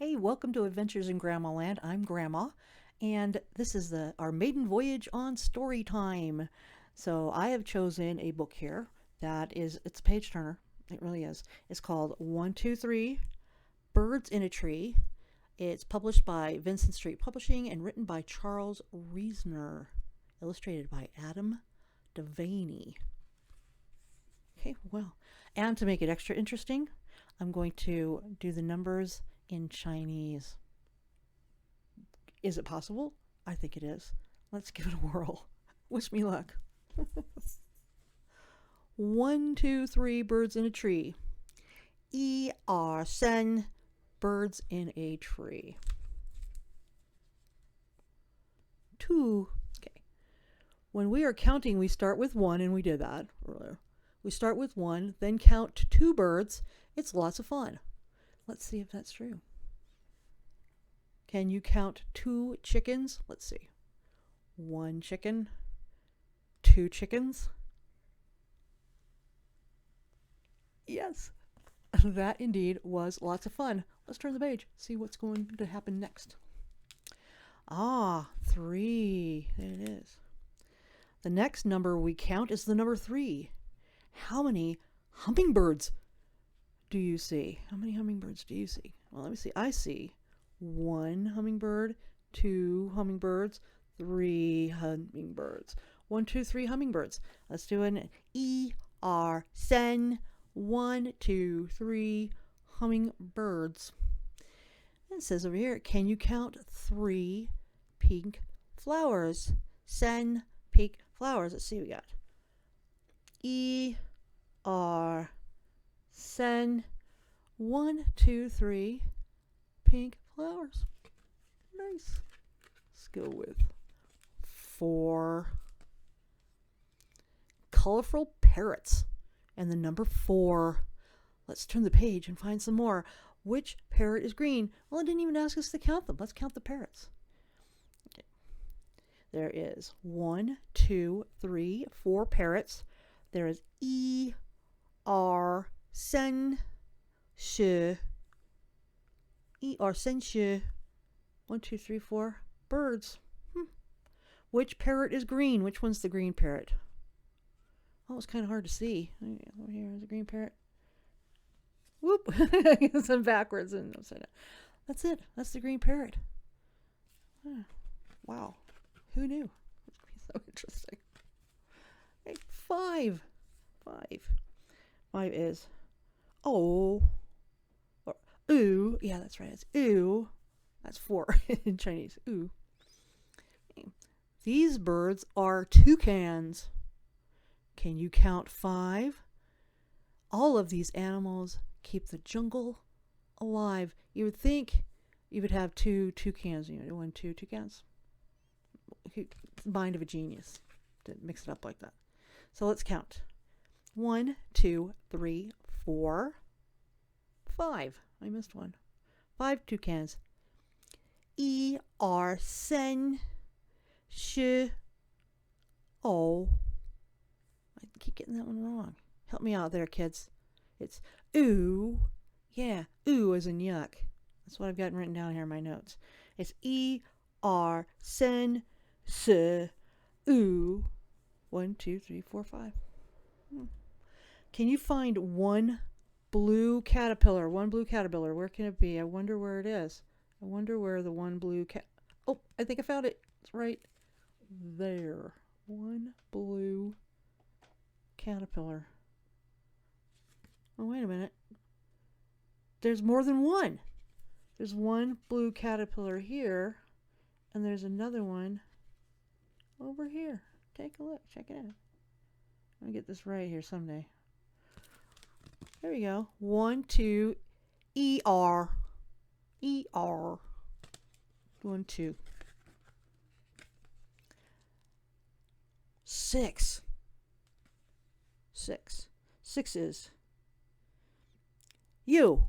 Hey, welcome to Adventures in Grandma Land. I'm Grandma, and this is our maiden voyage on story time. So I have chosen a book here it's a page turner. It really is. It's called 123 Birds in a Tree. It's published by Vincent Street Publishing and written by Charles Reisner, illustrated by Adam Devaney. Okay, well, and to make it extra interesting, I'm going to do the numbers in Chinese. Is it possible? I think it is. Let's give it a whirl. Wish me luck. 1, 2, 3 birds in a tree. 1、2、3 birds in a tree. 2. Okay. When we are counting, we start with 1, and we did that earlier. We start with 1, then count to 2 birds. It's lots of fun. Let's see if that's true. Can you count 2 chickens? Let's see. 1 chicken, 2 chickens. Yes, that indeed was lots of fun. Let's turn the page, see what's going to happen next. 3. There it is. The next number we count is the number 3. How many hummingbirds do you see? How many hummingbirds do you see? Well, let me see. I see 1 hummingbird, 2 hummingbirds, 3 hummingbirds. 1, 2, 3 hummingbirds. Let's do an sen. 1, 2, 3 hummingbirds. And it says over here, can you count 3 pink flowers? Sen pink flowers. Let's see what we got. Sen. 1, 2, 3 pink flowers. Nice. Let's go with 4 colorful parrots and the number 4. Let's turn the page and find some more. Which parrot is green? Well, it didn't even ask us to count them. Let's count the parrots. Okay. There is 1, 2, 3, 4 parrots. There is sen. 1, 2, 3, 4 birds. Which parrot is green? Which one's the green parrot? Oh, it's kind of hard to see. Over here is a green parrot. Whoop! It's backwards and upside down. That's it. That's the green parrot. Wow. Who knew? It's so interesting. Okay, 5. 5 is ooh. Yeah, that's right. It's ooh. That's 4 in Chinese. Ooh. Okay. These birds are toucans. Can you count 5? All of these animals keep the jungle alive. You would think you would have 2 toucans. 1, 2 toucans. Mind of a genius to mix it up like that. So let's count. 1, 2, 3, 4, 5. I missed one. 5 toucans. sen. I keep getting that one wrong. Help me out there, kids. It's ooh. Yeah, ooh as in yuck. That's what I've got written down here in my notes. It's sen. Ooh. 1, 2, 3, 4, 5. Can you find 1 blue caterpillar? 1 blue caterpillar. Where can it be? I wonder where it is. I wonder where the 1 blue Oh, I think I found it. It's right there. 1 blue caterpillar. Oh, wait a minute. There's more than 1. There's 1 blue caterpillar here, and there's another one over here. Take a look. Check it out. I'll get this right here someday. There we go. 1, 2, 1, 2. 6. 6 is you.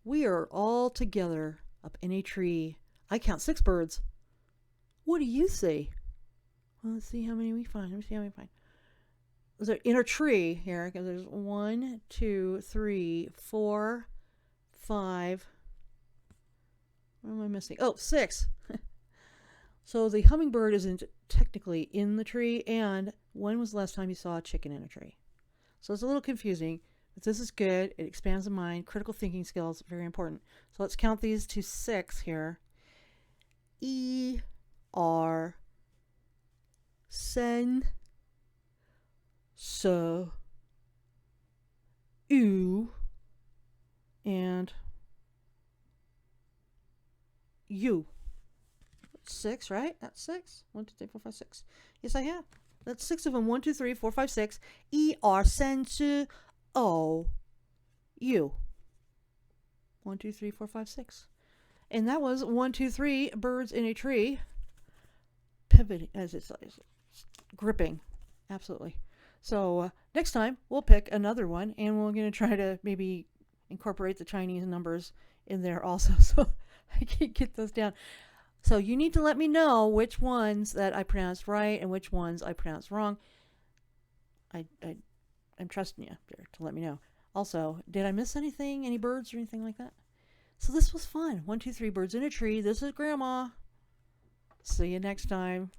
We are all together up in a tree. I count 6 birds. What do you say? Well, let's see how many we find. in a tree here, because there's 1, 2, 3, 4, 5. What am I missing? Oh, 6. So the hummingbird isn't technically in the tree, and when was the last time you saw a chicken in a tree? So it's a little confusing, but this is good. It expands the mind. Critical thinking skills, very important. So let's count these to 6 here. E, R, sen, so, u, and u. 6, right? That's 6. 1, 2, 3, 4, 5, 6. Yes, I have. That's 6 of them. 1, 2, 3, 4, 5, 6. E, R, sen, su, o, u. 1, 2, 3, 4, 5, 6. And that was 1, 2, 3 birds in a tree. Pivoting, as it's gripping. Absolutely. So next time we'll pick another one, and we're going to try to maybe incorporate the Chinese numbers in there also, so I can get those down. So you need to let me know which ones that I pronounced right and which ones I pronounced wrong. I'm trusting you there to let me know. Also, did I miss anything? Any birds or anything like that? So this was fun. 1, 2, 3 birds in a tree. This is Grandma. See you next time.